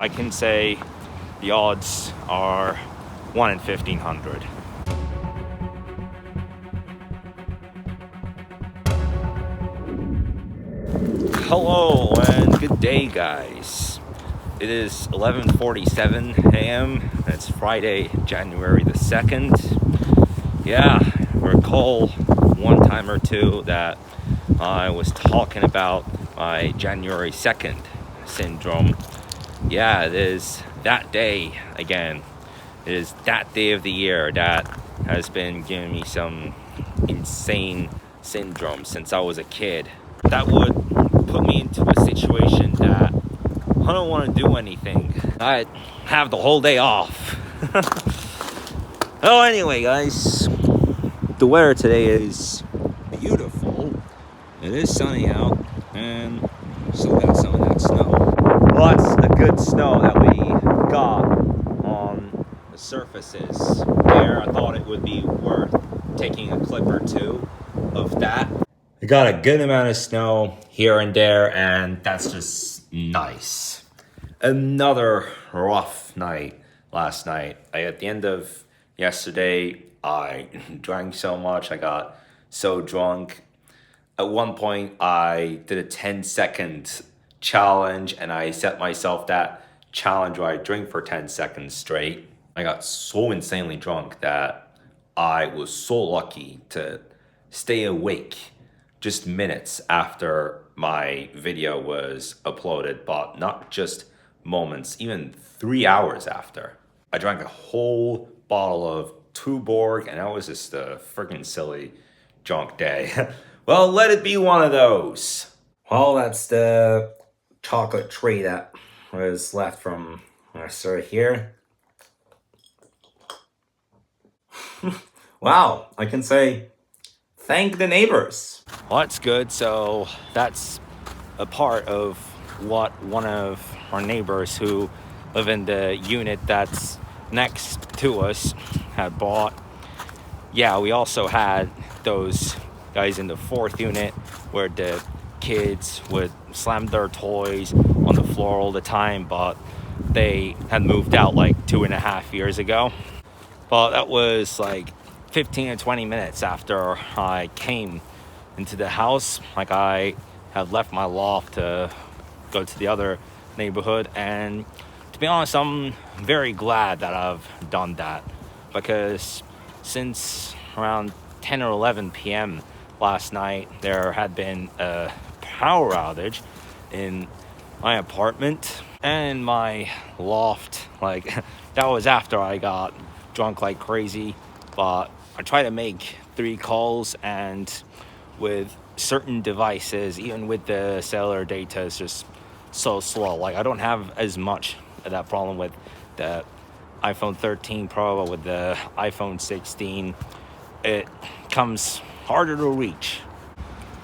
I can say the odds are 1 in 1,500. Hello and good day, guys. It is 11:47 a.m. It's Friday, January the 2nd. Yeah, recall one time or two that I was talking about my January 2nd syndrome. Yeah, it is that day again. It is that day of the year that has been giving me some insane syndrome since I was a kid. That would put me into a situation that I don't want to do anything. I have the whole day off. Oh, anyway, guys, the weather today is beautiful. It is sunny out, and still got some of that snow. Well, that's the good snow that we got on the surfaces there. I thought it would be worth taking a clip or two of that. We got a good amount of snow here and there, and that's just nice. Another rough night last night. At the end of yesterday, I drank so much, I got so drunk. At one point, I did a 10-second challenge, and I set myself that challenge where I drink for 10 seconds straight. I got so insanely drunk that I was so lucky to stay awake just minutes after my video was uploaded, but not just moments, even 3 hours after. I drank a whole bottle of Tuborg, and that was just a freaking silly drunk day. Well, let it be one of those. Well, that's the chocolate tree that was left from when I started here. Wow, I can say thank the neighbors. Well, that's good. So that's a part of what one of our neighbors who live in the unit that's next to us had bought. Yeah, we also had those guys in the fourth unit where the kids would slam their toys on the floor all the time, but they had moved out like 2.5 years ago. But that was like 15 or 20 minutes after I came into the house. Like, I had left my loft to go to the other neighborhood, and to be honest, I'm very glad that I've done that, because since around 10 or 11 p.m. last night, there had been a power outage in my apartment and my loft. Like, that was after I got drunk like crazy, but I tried to make 3 calls, and with certain devices, even with the cellular data, is just so slow. Like, I don't have as much of that problem with the iPhone 13 Pro, or with the iPhone 16. It comes harder to reach.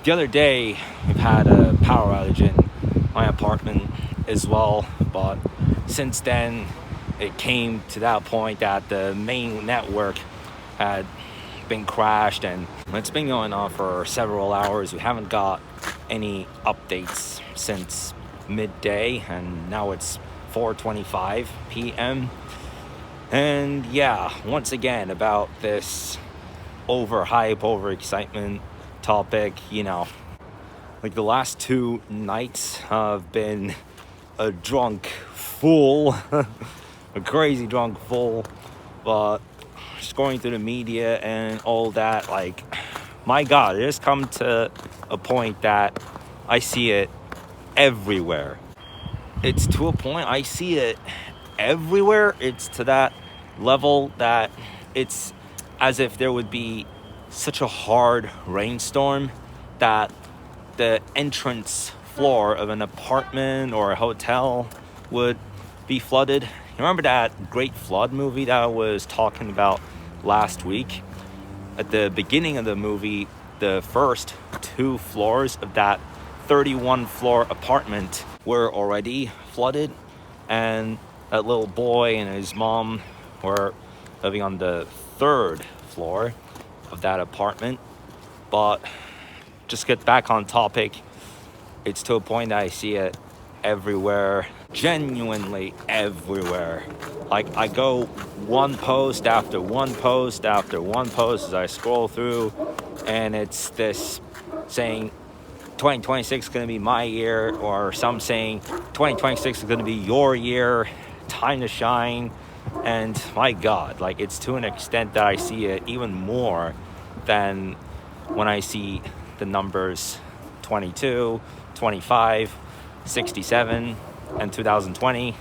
The other day, we've had a power outage in my apartment as well, but since then, it came to that point that the main network had been crashed, and it's been going on for several hours. We haven't got any updates since midday, and now it's 4:25 p.m. And yeah, once again, about this overhype, overexcitement topic, like the last 2 nights I've been a drunk fool, a crazy drunk fool, but just going through the media and all that, like, my God, it has come to a point that I see it everywhere. It's to a point I see it everywhere. It's to that level that it's as if there would be such a hard rainstorm that the entrance floor of an apartment or a hotel would be flooded. You remember that Great Flood movie that I was talking about last week? At the beginning of the movie, the first 2 floors of that 31-floor apartment were already flooded, and that little boy and his mom were living on the 3rd floor of that apartment. But just get back on topic, it's to a point that I see it everywhere, genuinely everywhere. Like, I go one post after one post after one post as I scroll through, and it's this saying 2026 is going to be my year, or some saying 2026 is going to be your year, time to shine. And my God, like, it's to an extent that I see it even more than when I see the numbers 22, 25, 67, and 2020.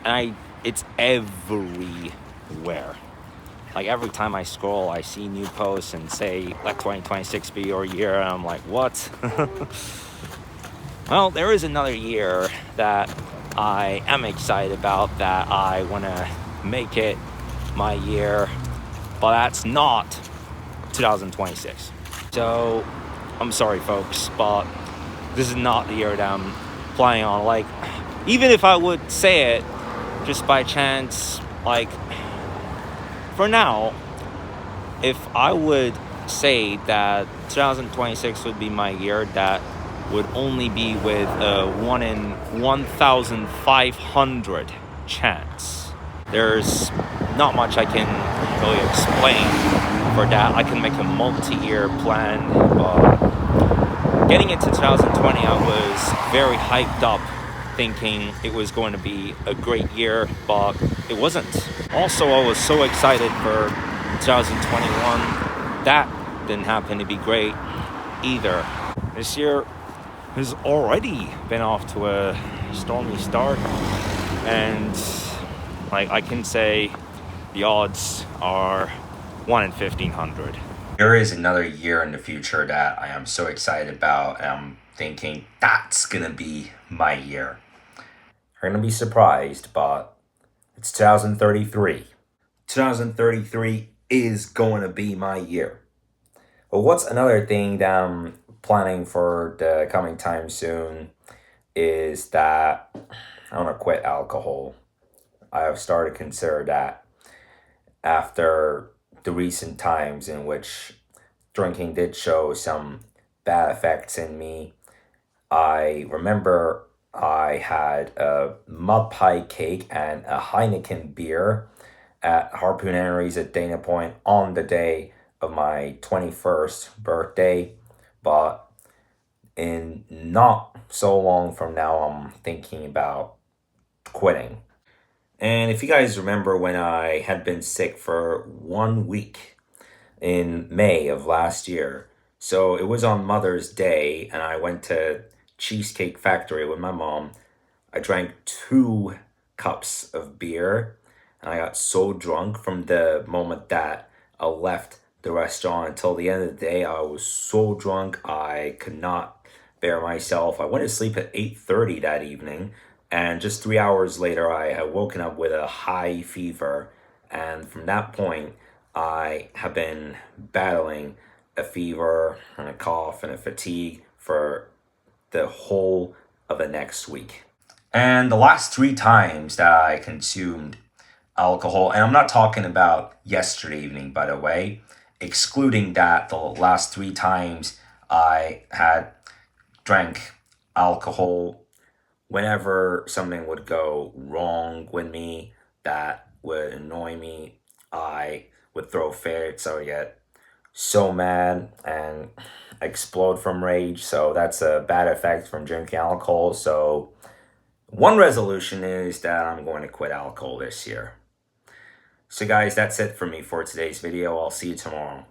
And it's everywhere. Like, every time I scroll, I see new posts and say, let 2026 be your year. And I'm like, what? Well, there is another year that I am excited about, that I want to make it my year, but that's not 2026. So, I'm sorry, folks, but this is not the year that I'm planning on. Like, even if I would say it just by chance, like, for now, if I would say that 2026 would be my year, that would only be with a 1 in 1,500 chance. There's not much I can really explain for that. I can make a multi-year plan, but getting into 2020, I was very hyped up, thinking it was going to be a great year, but it wasn't. Also, I was so excited for 2021. That didn't happen to be great either. This year has already been off to a stormy start, and like, I can say the odds are 1 in 1,500. There is another year in the future that I am so excited about, and I'm thinking that's gonna be my year. You're gonna be surprised, but it's 2033. 2033 is going to be my year. But what's another thing that I'm planning for the coming time soon is that I want to quit alcohol. I have started to consider that after the recent times in which drinking did show some bad effects in me. I remember I had a mud pie cake and a Heineken beer at Harpooneries at Dana Point on the day of my 21st birthday, but in not so long from now, I'm thinking about quitting. And if you guys remember, when I had been sick for 1 week in May of last year, so it was on Mother's Day, and I went to Cheesecake Factory with my mom. I drank 2 cups of beer, and I got so drunk from the moment that I left the restaurant until the end of the day. I was so drunk I could not bear myself. I went to sleep at 8:30 that evening, and just 3 hours later I had woken up with a high fever, and from that point I have been battling a fever and a cough and a fatigue for the whole of the next week. And the last 3 times that I consumed alcohol, and I'm not talking about yesterday evening, by the way, excluding that, the last 3 times I had drank alcohol, whenever something would go wrong with me that would annoy me, I would throw fits. I would get so mad and explode from rage. So that's a bad effect from drinking alcohol. So one resolution is that I'm going to quit alcohol this year. So guys, that's it for me for today's video. I'll see you tomorrow.